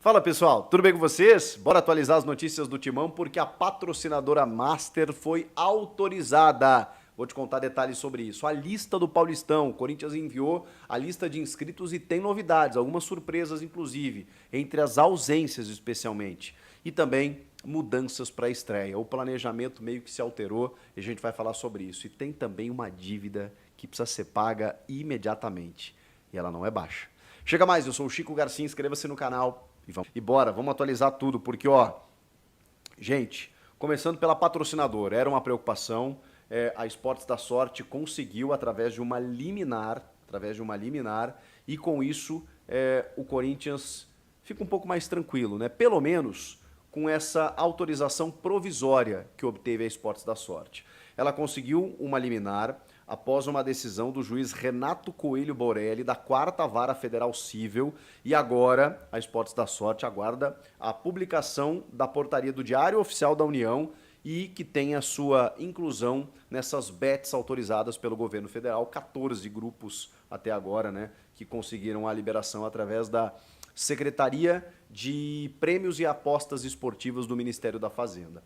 Fala pessoal, tudo bem com vocês? Bora atualizar as notícias do Timão porque a patrocinadora Master foi autorizada. Vou te contar detalhes sobre isso. A lista do Paulistão, o Corinthians enviou a lista de inscritos e tem novidades, algumas surpresas inclusive, entre as ausências especialmente. E também mudanças para a estreia. O planejamento meio que se alterou e a gente vai falar sobre isso. E tem também uma dívida que precisa ser paga imediatamente. E ela não é baixa. Chega mais, eu sou o Chico Garcia, inscreva-se no canal e bora, vamos atualizar tudo, porque ó, gente, começando pela patrocinadora, era uma preocupação, a Esportes da Sorte conseguiu através de uma liminar, e com isso o Corinthians fica um pouco mais tranquilo, né? Pelo menos com essa autorização provisória que obteve a Esportes da Sorte. Ela conseguiu uma liminar após uma decisão do juiz Renato Coelho Borelli, da 4ª Vara Federal Cível, e agora a Esportes da Sorte aguarda a publicação da portaria do Diário Oficial da União e que tem a sua inclusão nessas bets autorizadas pelo governo federal, 14 grupos até agora, né, que conseguiram a liberação através da Secretaria de Prêmios e Apostas Esportivas do Ministério da Fazenda.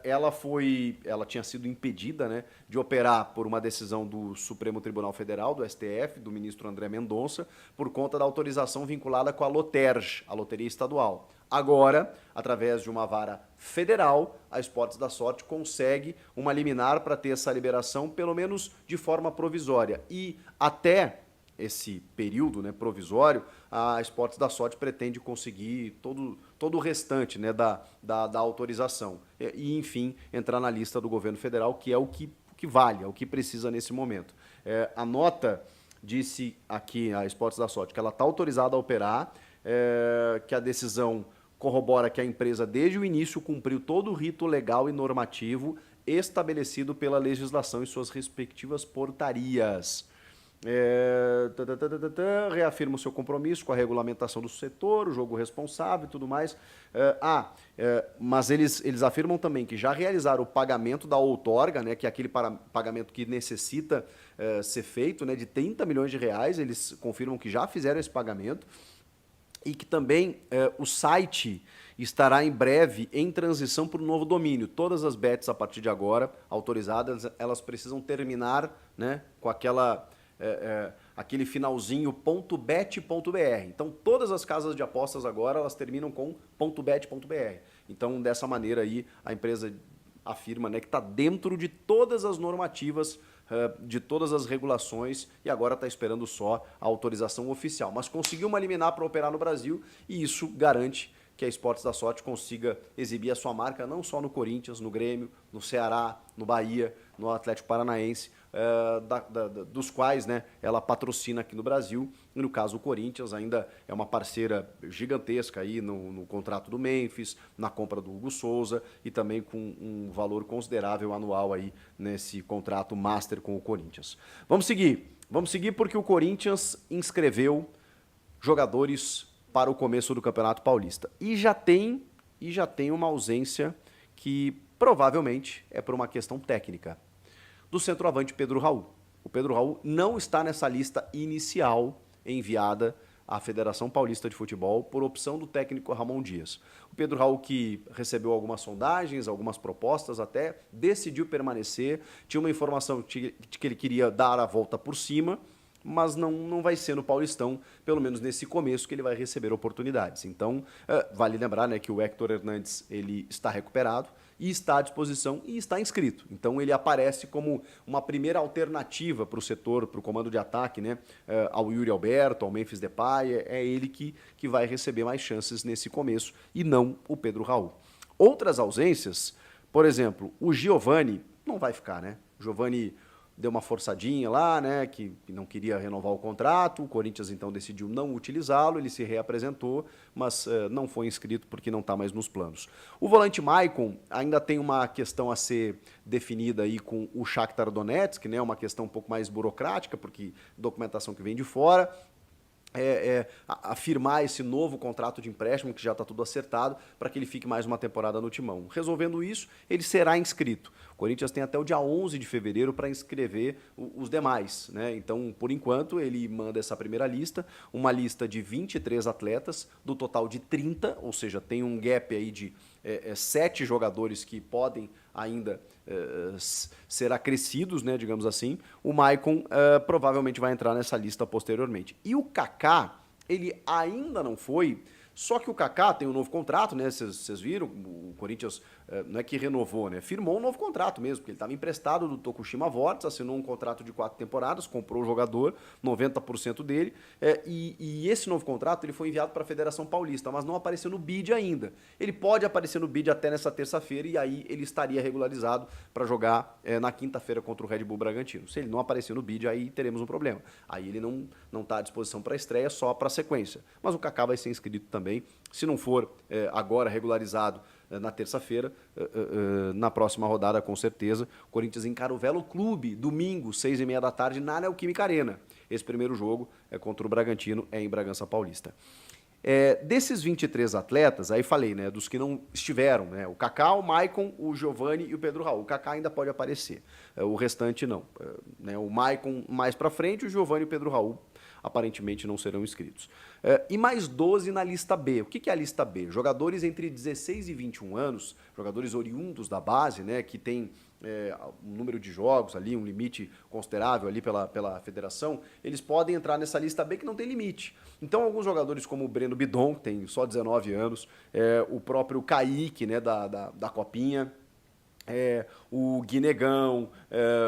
Ela tinha sido impedida, né, de operar por uma decisão do Supremo Tribunal Federal, do STF, do ministro André Mendonça, por conta da autorização vinculada com a Loterj, a Loteria Estadual. Agora, através de uma vara federal, a Esportes da Sorte consegue uma liminar para ter essa liberação, pelo menos de forma provisória. E até esse período, né, provisório, a Esportes da Sorte pretende conseguir todo o restante, né, da autorização. E, enfim, entrar na lista do governo federal, que é o que vale, é o que precisa nesse momento. A nota disse aqui, a Esportes da Sorte, que ela está autorizada a operar, que a decisão corrobora que a empresa, desde o início, cumpriu todo o rito legal e normativo estabelecido pela legislação em suas respectivas portarias. Reafirma o seu compromisso com a regulamentação do setor, o jogo responsável e tudo mais. Mas eles afirmam também que já realizaram o pagamento da outorga, né, que é aquele pagamento que necessita ser feito, né, de 30 milhões de reais, eles confirmam que já fizeram esse pagamento e que também o site estará em breve em transição para o novo domínio. Todas as bets a partir de agora, autorizadas, elas precisam terminar, né, com aquele finalzinho .bet.br. Então, todas as casas de apostas agora, elas terminam com .bet.br. Então, dessa maneira aí, a empresa afirma, né, que está dentro de todas as normativas, de todas as regulações, e agora está esperando só a autorização oficial. Mas conseguiu uma liminar para operar no Brasil, e isso garante que a Esportes da Sorte consiga exibir a sua marca não só no Corinthians, no Grêmio, no Ceará, no Bahia, no Atlético Paranaense, dos quais, né, ela patrocina aqui no Brasil. E no caso o Corinthians ainda é uma parceira gigantesca aí no contrato do Memphis, na compra do Hugo Souza e também com um valor considerável anual aí nesse contrato master com o Corinthians. Vamos seguir porque o Corinthians inscreveu jogadores para o começo do Campeonato Paulista. E já tem uma ausência que provavelmente é por uma questão técnica. Do centroavante Pedro Raul. O Pedro Raul não está nessa lista inicial enviada à Federação Paulista de Futebol por opção do técnico Ramon Dias. O Pedro Raul, que recebeu algumas sondagens, algumas propostas até, decidiu permanecer, tinha uma informação de que ele queria dar a volta por cima, mas não vai ser no Paulistão, pelo menos nesse começo, que ele vai receber oportunidades. Então, vale lembrar, né, que o Héctor Hernandes ele está recuperado e está à disposição e está inscrito. Então, ele aparece como uma primeira alternativa para o setor, para o comando de ataque, né, ao Yuri Alberto, ao Memphis Depay. É ele que vai receber mais chances nesse começo e não o Pedro Raul. Outras ausências, por exemplo, o Giovani não vai ficar, né? O Giovani deu uma forçadinha lá, né, que não queria renovar o contrato, o Corinthians então decidiu não utilizá-lo, ele se reapresentou, mas não foi inscrito porque não está mais nos planos. O volante Maicon ainda tem uma questão a ser definida aí com o Shakhtar Donetsk, né, uma questão um pouco mais burocrática, porque documentação que vem de fora, afirmar esse novo contrato de empréstimo, que já está tudo acertado, para que ele fique mais uma temporada no Timão. Resolvendo isso, ele será inscrito. O Corinthians tem até o dia 11 de fevereiro para inscrever os demais, né? Então, por enquanto, ele manda essa primeira lista, uma lista de 23 atletas, do total de 30, ou seja, tem um gap aí de 7 jogadores que podem ainda ser acrescidos, né, digamos assim. O Maicon provavelmente vai entrar nessa lista posteriormente. E o Kaká, ele ainda não foi, só que o Kaká tem um novo contrato, né? Vocês viram, o Corinthians não é que renovou, né? Firmou um novo contrato mesmo, porque ele estava emprestado do Tokushima Vortis, assinou um contrato de 4 temporadas, comprou o jogador, 90% dele, e esse novo contrato ele foi enviado para a Federação Paulista, mas não apareceu no BID ainda. Ele pode aparecer no BID até nessa terça-feira e aí ele estaria regularizado para jogar na quinta-feira contra o Red Bull Bragantino. Se ele não aparecer no BID, aí teremos um problema. Aí ele não está à disposição para a estreia, só para a sequência. Mas o Kaká vai ser inscrito também, se não for agora regularizado na terça-feira, na próxima rodada, com certeza. O Corinthians encara o Velo Clube, domingo, 6h30 da tarde, na Neoquímica Arena. Esse primeiro jogo contra o Bragantino, em Bragança Paulista. Desses 23 atletas, aí falei, né, dos que não estiveram, né, o Kaká, o Maicon, o Giovani e o Pedro Raul. O Kaká ainda pode aparecer, o restante não. Né, o Maicon mais para frente, o Giovani e o Pedro Raul aparentemente não serão inscritos. E mais 12 na lista B. O que é a lista B? Jogadores entre 16 e 21 anos, jogadores oriundos da base, né, que tem um número de jogos ali, um limite considerável ali pela federação, eles podem entrar nessa lista B que não tem limite. Então, alguns jogadores como o Breno Bidon, que tem só 19 anos, o próprio Kaique, né, da Copinha, o Guinegão,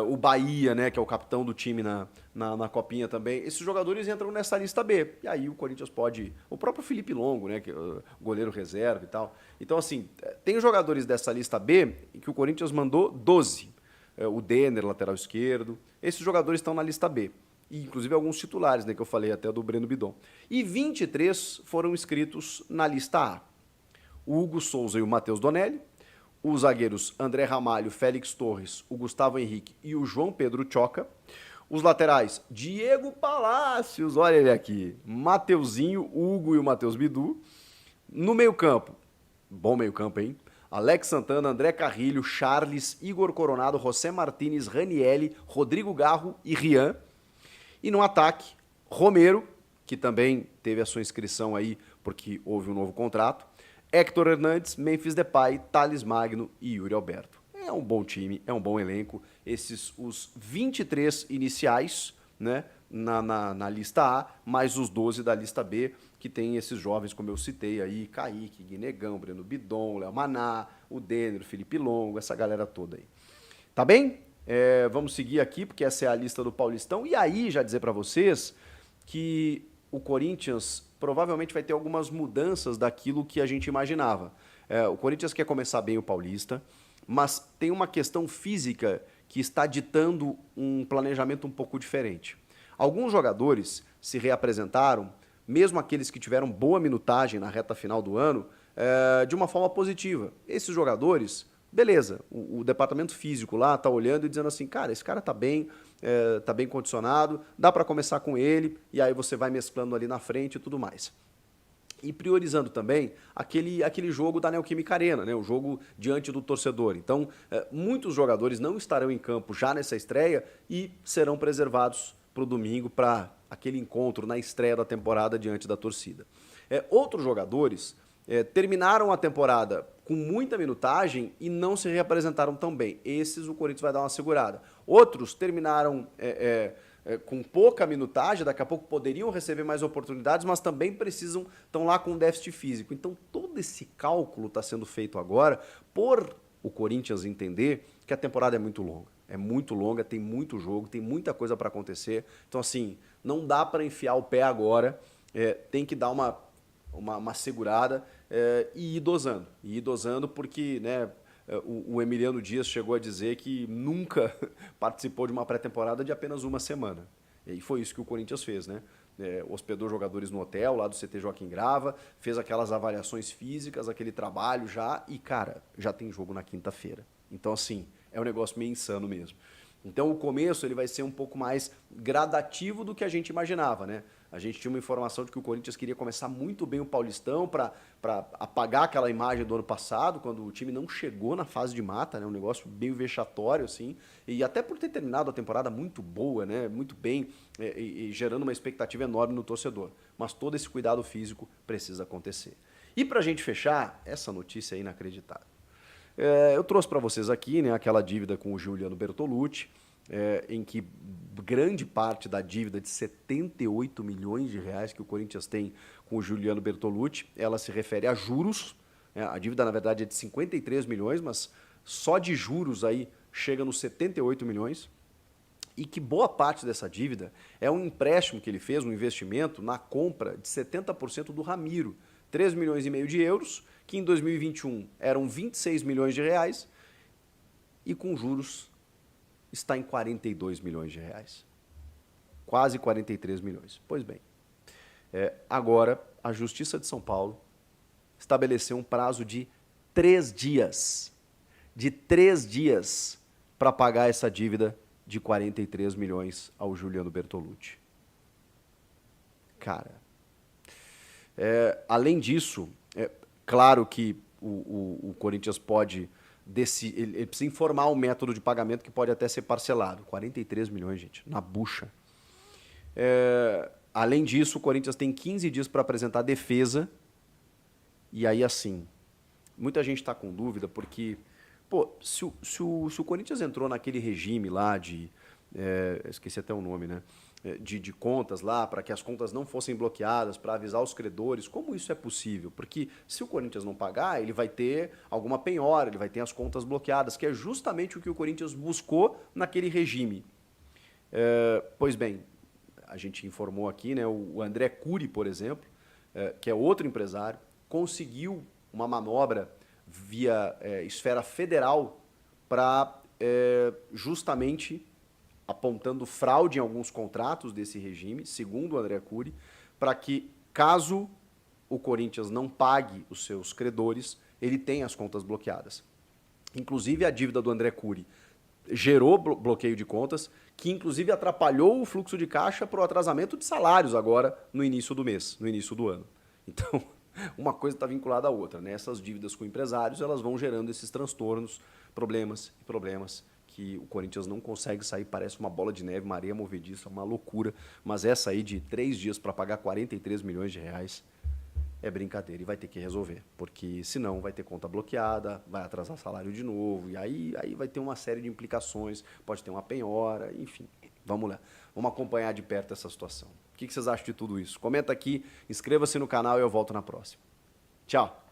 o Bahia, né, que é o capitão do time na Copinha também. Esses jogadores entram nessa lista B. E aí o Corinthians pode... O próprio Felipe Longo, né, que é o goleiro reserva e tal. Então, assim, tem jogadores dessa lista B que o Corinthians mandou 12. O Denner, lateral esquerdo. Esses jogadores estão na lista B. E, inclusive, alguns titulares, né, que eu falei até do Breno Bidon. E 23 foram inscritos na lista A. O Hugo Souza e o Matheus Donelli. Os zagueiros André Ramalho, Félix Torres, o Gustavo Henrique e o João Pedro Choca. Os laterais, Diego Palácios, olha ele aqui, Mateuzinho, Hugo e o Matheus Bidu. No meio-campo, bom meio-campo, hein? Alex Santana, André Carrilho, Charles, Igor Coronado, José Martínez, Ranielli, Rodrigo Garro e Rian. E no ataque, Romero, que também teve a sua inscrição aí porque houve um novo contrato. Héctor Hernandes, Memphis Depay, Thales Magno e Yuri Alberto. É um bom time, é um bom elenco. Esses, os 23 iniciais, né, na lista A, mais os 12 da lista B, que tem esses jovens, como eu citei aí, Kaique, Guinegão, Breno Bidon, Léo Maná, o Denner, o Felipe Longo, essa galera toda aí. Tá bem? Vamos seguir aqui, porque essa é a lista do Paulistão. E aí, já dizer para vocês que o Corinthians provavelmente vai ter algumas mudanças daquilo que a gente imaginava. O Corinthians quer começar bem o Paulista, mas tem uma questão física que está ditando um planejamento um pouco diferente. Alguns jogadores se reapresentaram, mesmo aqueles que tiveram boa minutagem na reta final do ano, de uma forma positiva. Esses jogadores, beleza, o departamento físico lá está olhando e dizendo assim, cara, esse cara está bem condicionado, dá para começar com ele, e aí você vai mesclando ali na frente e tudo mais. E priorizando também aquele jogo da Neoquímica Arena, né? O jogo diante do torcedor. Então, muitos jogadores não estarão em campo já nessa estreia e serão preservados para o domingo, para aquele encontro na estreia da temporada diante da torcida. Outros jogadores terminaram a temporada com muita minutagem e não se reapresentaram tão bem. Esses o Corinthians vai dar uma segurada. Outros terminaram com pouca minutagem, daqui a pouco poderiam receber mais oportunidades, mas também estão lá com déficit físico. Então todo esse cálculo está sendo feito agora por o Corinthians entender que a temporada é muito longa. É muito longa, tem muito jogo, tem muita coisa para acontecer. Então assim, não dá para enfiar o pé agora, tem que dar uma segurada e ir dosando. E ir dosando porque, né, o Emiliano Dias chegou a dizer que nunca participou de uma pré-temporada de apenas uma semana. E foi isso que o Corinthians fez, né? Hospedou jogadores no hotel, lá do CT Joaquim Grava, fez aquelas avaliações físicas, aquele trabalho já, e, cara, já tem jogo na quinta-feira. Então, assim, é um negócio meio insano mesmo. Então, o começo ele vai ser um pouco mais gradativo do que a gente imaginava, né? A gente tinha uma informação de que o Corinthians queria começar muito bem o Paulistão para apagar aquela imagem do ano passado, quando o time não chegou na fase de mata, né? Um negócio meio vexatório, assim. E até por ter terminado a temporada muito boa, né? Muito bem, e gerando uma expectativa enorme no torcedor. Mas todo esse cuidado físico precisa acontecer. E para a gente fechar, essa notícia é inacreditável. Eu trouxe para vocês aqui, né, aquela dívida com o Giuliano Bertolucci, em que grande parte da dívida de 78 milhões de reais que o Corinthians tem com o Giuliano Bertolucci, ela se refere a juros. A dívida, na verdade, é de 53 milhões, mas só de juros aí chega nos 78 milhões. E que boa parte dessa dívida é um empréstimo que ele fez, um investimento na compra de 70% do Ramiro, 3 milhões e meio de euros, que em 2021 eram 26 milhões de reais, e com juros está em 42 milhões de reais. Quase 43 milhões. Pois bem, agora a Justiça de São Paulo estabeleceu um prazo de 3 dias. De 3 dias para pagar essa dívida de 43 milhões ao Giuliano Bertolucci. Cara, além disso, claro que o Corinthians pode ele precisa informar um método de pagamento que pode até ser parcelado. 43 milhões, gente, na bucha. Além disso, o Corinthians tem 15 dias para apresentar defesa. E aí, assim, muita gente está com dúvida porque, pô, se o Corinthians entrou naquele regime lá de... esqueci até o nome, né? De contas lá, para que as contas não fossem bloqueadas, para avisar os credores, como isso é possível? Porque se o Corinthians não pagar, ele vai ter alguma penhora, ele vai ter as contas bloqueadas, que é justamente o que o Corinthians buscou naquele regime. Pois bem, a gente informou aqui, né, o André Cury, por exemplo, que é outro empresário, conseguiu uma manobra via esfera federal para justamente apontando fraude em alguns contratos desse regime, segundo o André Cury, para que, caso o Corinthians não pague os seus credores, ele tenha as contas bloqueadas. Inclusive, a dívida do André Cury gerou bloqueio de contas, que inclusive atrapalhou o fluxo de caixa para o atrasamento de salários agora no início do mês, no início do ano. Então, uma coisa está vinculada à outra, né? Essas dívidas com empresários, elas vão gerando esses transtornos, problemas e problemas, que o Corinthians não consegue sair, parece uma bola de neve, uma areia movediça, uma loucura. Mas essa aí de 3 dias para pagar 43 milhões de reais é brincadeira e vai ter que resolver. Porque senão vai ter conta bloqueada, vai atrasar salário de novo, e aí vai ter uma série de implicações, pode ter uma penhora, enfim. Vamos lá, vamos acompanhar de perto essa situação. O que vocês acham de tudo isso? Comenta aqui, inscreva-se no canal e eu volto na próxima. Tchau!